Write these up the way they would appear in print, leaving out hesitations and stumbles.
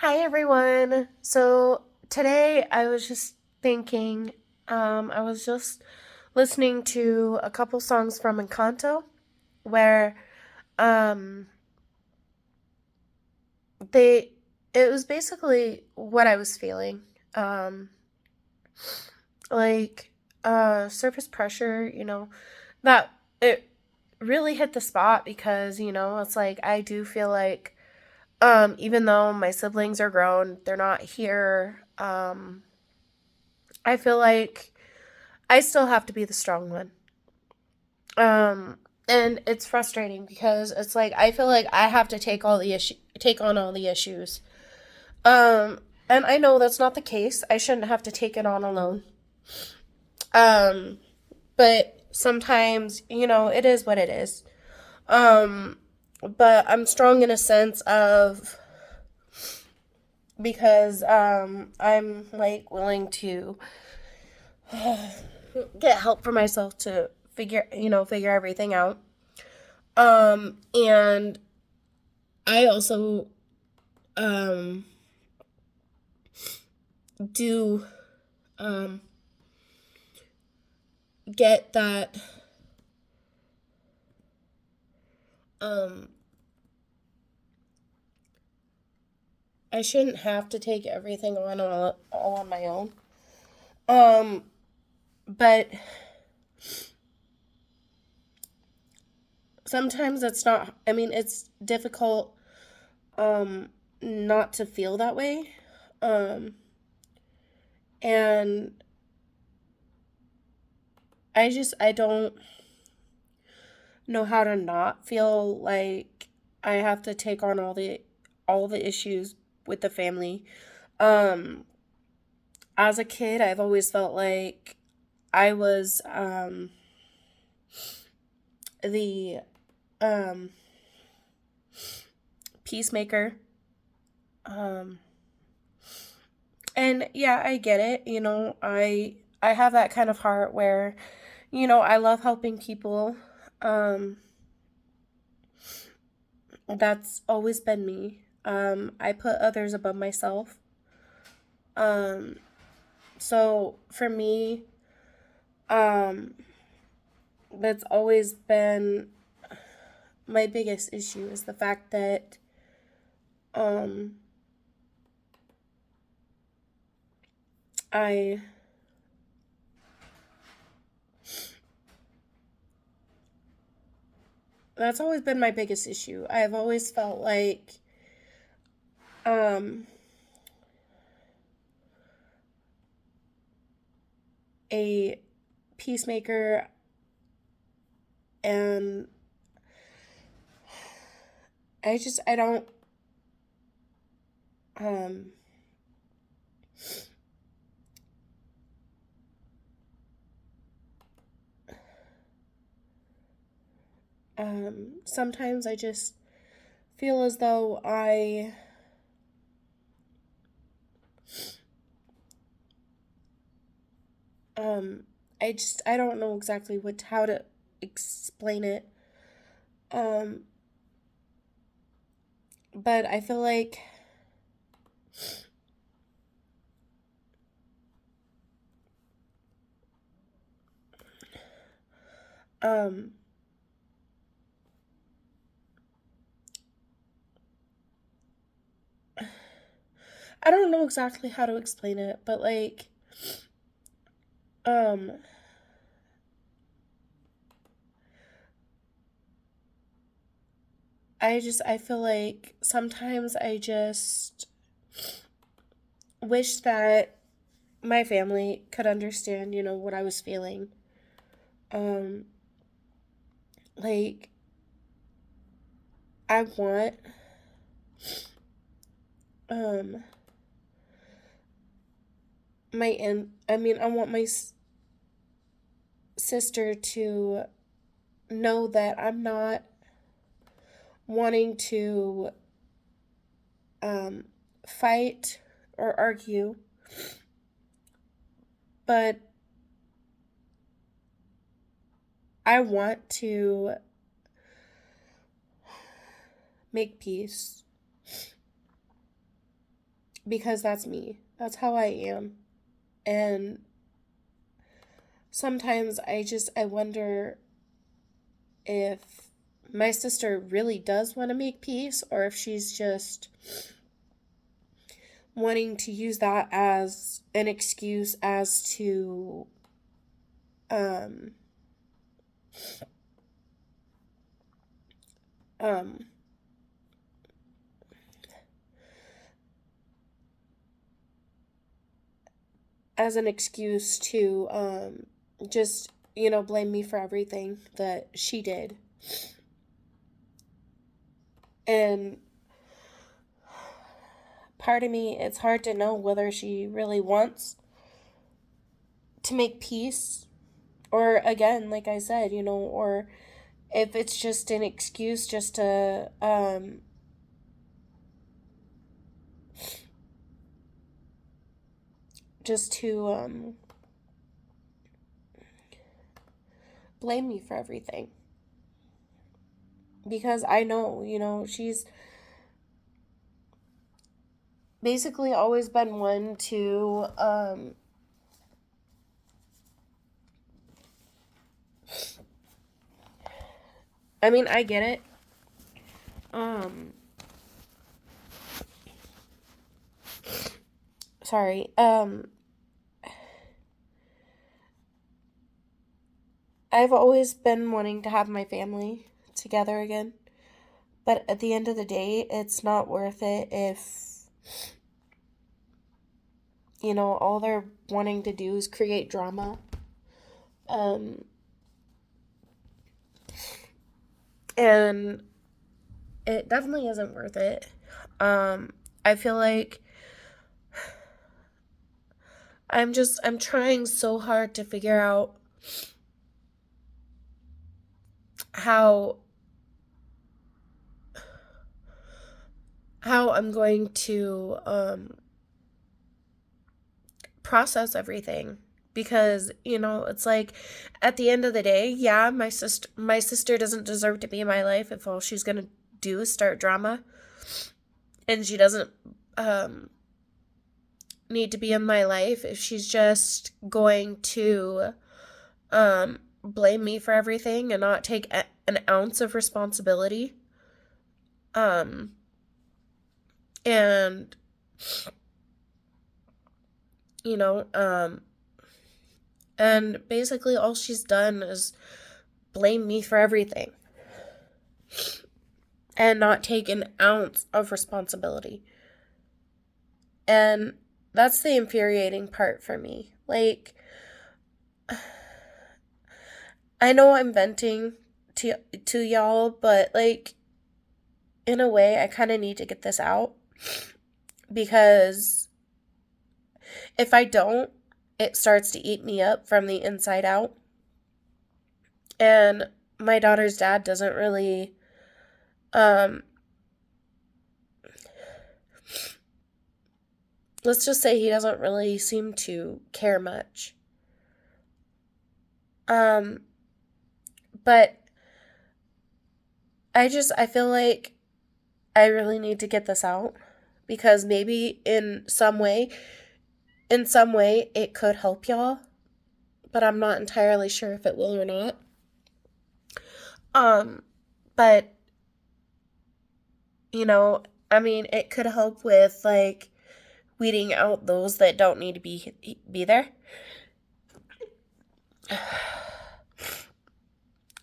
Hi everyone. So today I was just thinking, I was just listening to a couple songs from Encanto where um they it was basically what I was feeling. Um like surface pressure, that it really hit the spot because, it's like I do feel like even though my siblings are grown, they're not here. I feel like I still have to be the strong one. Um, and it's frustrating because it's like I feel like I have to take on all the issues. Um, and I know that's not the case. I shouldn't have to take it on alone. Um, but sometimes, it is what it is. Um, but I'm strong in a sense of because I'm like willing to get help for myself to figure everything out. And I also um do um get that um I shouldn't have to take everything on all on my own. Um but sometimes it's not, it's difficult um not to feel that way. Um and I don't know how to not feel like I have to take on all the issues with the family. Um as a kid, I've always felt like I was the um peacemaker. Um and yeah, I get it. I have that kind of heart where I love helping people. Um that's always been me. I put others above myself. Um so for me, um that's always been my biggest issue is the fact that um I that's always been my biggest issue. I've always felt like um a peacemaker, and I don't um sometimes I just feel as though um I don't know exactly how to explain it. Um but I feel like um I don't know exactly how to explain it, but like um I feel like sometimes I just wish that my family could understand, what I was feeling. Um like I want um I want my sister to know that I'm not wanting to um fight or argue, but I want to make peace. because that's me. That's how I am. And sometimes I wonder if my sister really does want to make peace, or if she's just wanting to use that as an excuse as to um um as an excuse to just, blame me for everything that she did. And part of me, it's hard to know whether she really wants to make peace, or again, like I said, or if it's just an excuse just to just to blame me for everything. Because I know, she's basically always been one to I mean, I get it. Um Sorry. I've always been wanting to have my family together again. But at the end of the day, it's not worth it if, all they're wanting to do is create drama. Um, and it definitely isn't worth it. I feel like I'm trying so hard to figure out how I'm going to process everything, because it's like, at the end of the day, yeah, my sister doesn't deserve to be in my life if all she's going to do is start drama, and she doesn't um need to be in my life if she's just going to blame me for everything and not take an ounce of responsibility. um and you know um and basically all she's done is blame me for everything and not take an ounce of responsibility. And that's the infuriating part for me. Like, I know I'm venting to y'all, but like, in a way I kind of need to get this out, because if I don't, it starts to eat me up from the inside out. And my daughter's dad doesn't really um let's just say he doesn't really seem to care much. Um but I feel like I really need to get this out, because maybe in some way it could help y'all, but I'm not entirely sure if it will or not. Um but you know, I mean, it could help with like weeding out those that don't need to be there.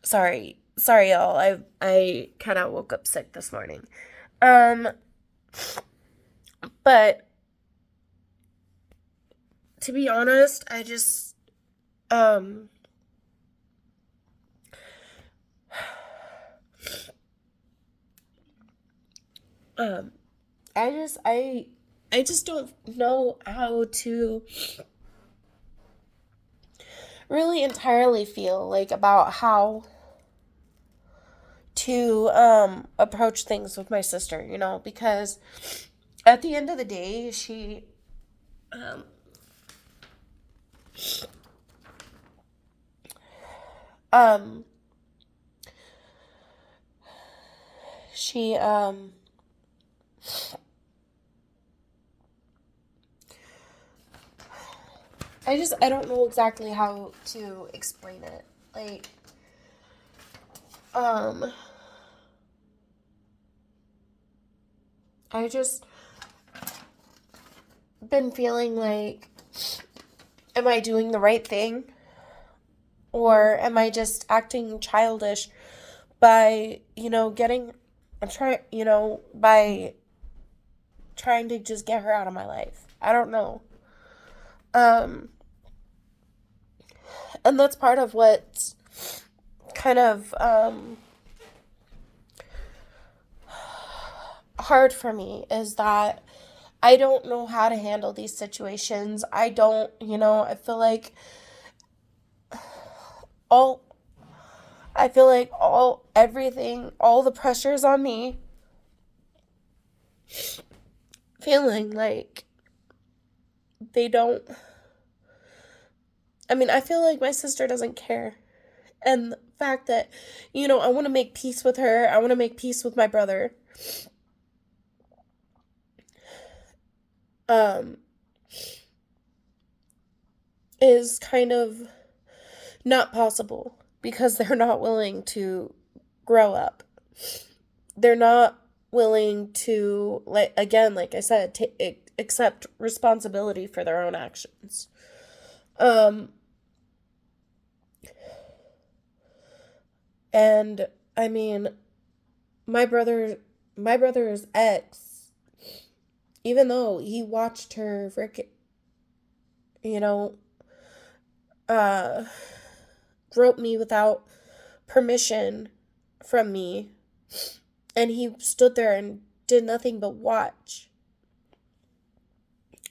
Sorry, y'all. I kind of woke up sick this morning. Um, but to be honest, um, um, I just don't know how to really entirely feel like about how to approach things with my sister, because at the end of the day, um um she I don't know exactly how to explain it. Like, I just been feeling like, am I doing the right thing? Or am I just acting childish by, by trying to just get her out of my life? I don't know. Um, and that's part of what's kind of hard for me is that I don't know how to handle these situations. I feel like all all the pressure's on me. Feeling like they don't, I feel like my sister doesn't care. And the fact that, I want to make peace with her, I want to make peace with my brother. Um, is kind of not possible because they're not willing to grow up. They're not willing to, like I said, accept responsibility for their own actions. Um, and I mean, my brother, my brother's ex, even though he watched her you know, uh, groped me without permission from me, and he stood there and did nothing but watch,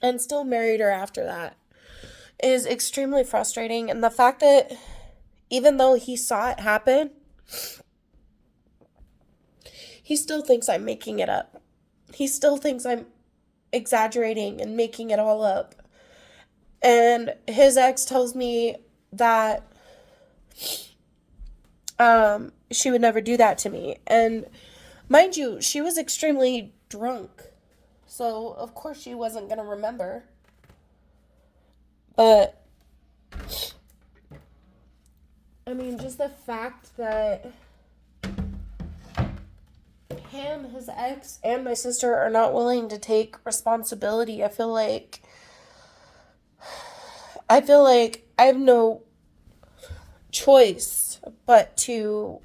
and still married her after that, is extremely frustrating. And the fact that even though he saw it happen, he still thinks I'm making it up. He still thinks I'm exaggerating and making it all up. And his ex tells me that she would never do that to me. And mind you, she was extremely drunk. So, of course, she wasn't going to remember. But, just the fact that him, his ex, and my sister are not willing to take responsibility, I feel like I have no choice but to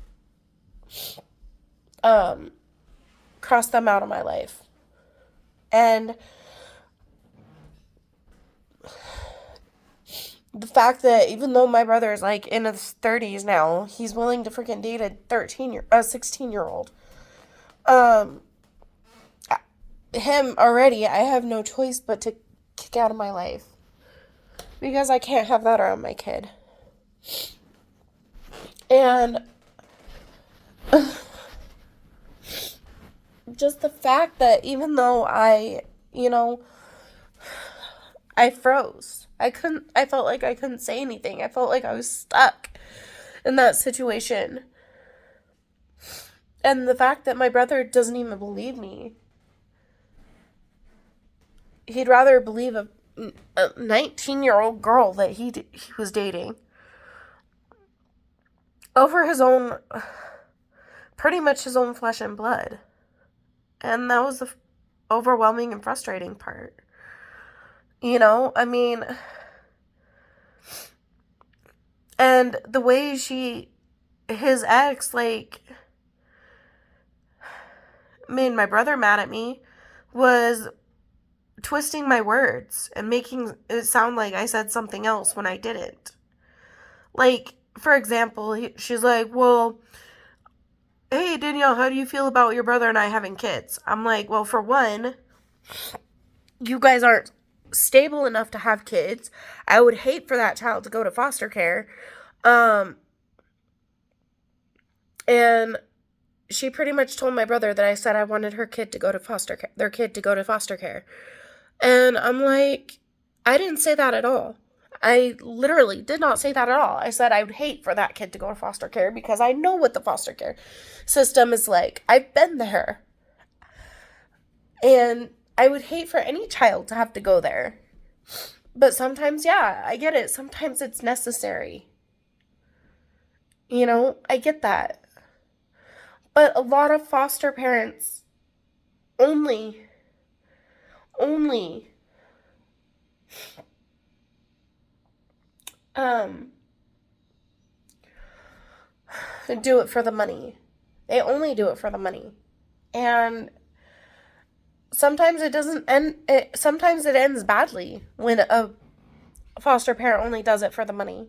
cross them out of my life. And the fact that even though my brother is like in his 30s now, he's willing to freaking date a 16-year-old. Him already, I have no choice but to kick out of my life. Because I can't have that around my kid. And just the fact that even though I froze. I felt like I couldn't say anything. I felt like I was stuck in that situation. And the fact that my brother doesn't even believe me. He'd rather believe a 19-year-old girl that he was dating over pretty much his own flesh and blood. And that was the overwhelming and frustrating part. And the way his ex, made my brother mad at me was twisting my words and making it sound like I said something else when I didn't. For example, she's like, well, hey, Danielle, how do you feel about your brother and I having kids? I'm like, well, for one, you guys aren't stable enough to have kids. I would hate for that child to go to foster care. And she pretty much told my brother that I said I wanted their kid to go to foster care. And I'm like, I didn't say that at all. I literally did not say that at all. I said I would hate for that kid to go to foster care because I know what the foster care system is like. I've been there. And I would hate for any child to have to go there. But sometimes, yeah, I get it. Sometimes it's necessary. I get that. But a lot of foster parents only, only, um, do it for the money. They only do it for the money. And sometimes it doesn't end, sometimes it ends badly when a foster parent only does it for the money.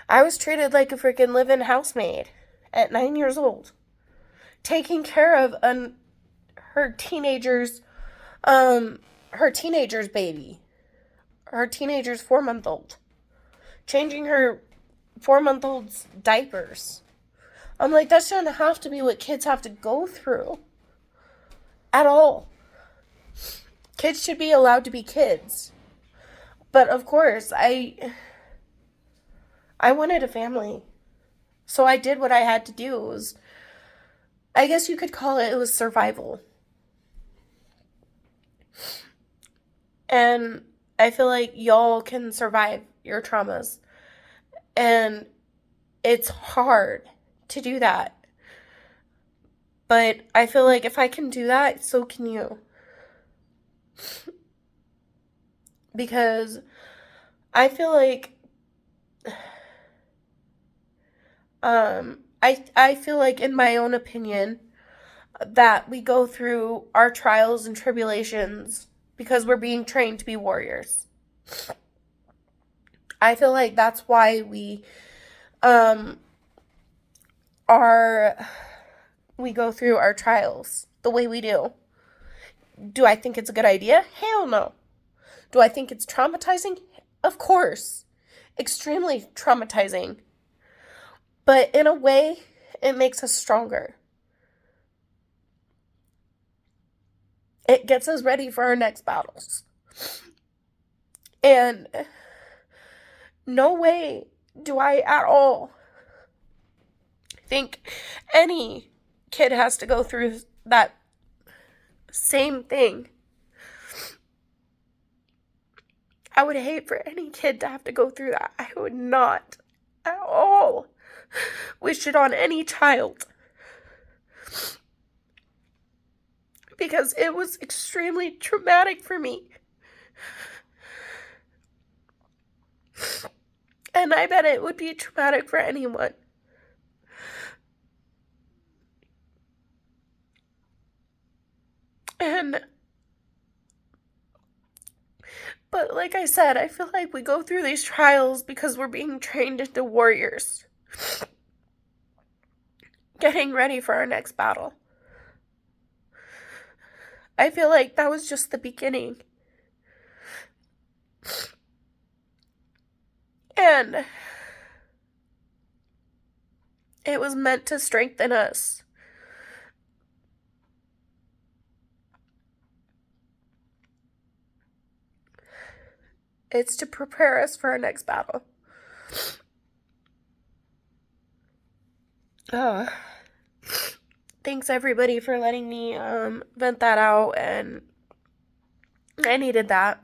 I was treated like a freaking live-in housemaid at 9 years old, taking care of her teenager's her teenager's baby, her teenager's 4-month old, changing her 4-month old's diapers. I'm like, that shouldn't have to be what kids have to go through at all. Kids should be allowed to be kids. But of course, I wanted a family. So I did what I had to do. It was, I guess you could call it was survival. And I feel like y'all can survive your traumas. And it's hard to do that. But I feel like if I can do that, so can you. Because I feel like I feel like, in my own opinion, that we go through our trials and tribulations because we're being trained to be warriors. I feel like that's why we we go through our trials the way we do. Do I think it's a good idea? Hell no. Do I think it's traumatizing? Of course. Extremely traumatizing. But in a way, it makes us stronger. It gets us ready for our next battles. And no way do I at all think any kid has to go through that same thing. I would hate for any kid to have to go through that. I would not at all wish it on any child. Because it was extremely traumatic for me. And I bet it would be traumatic for anyone. But like I said, I feel like we go through these trials because we're being trained into warriors. Getting ready for our next battle. I feel like that was just the beginning. And it was meant to strengthen us. It's to prepare us for our next battle. Thanks everybody for letting me vent that out, and I needed that.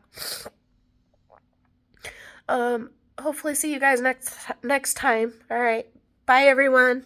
Hopefully see you guys next time. All right. Bye everyone.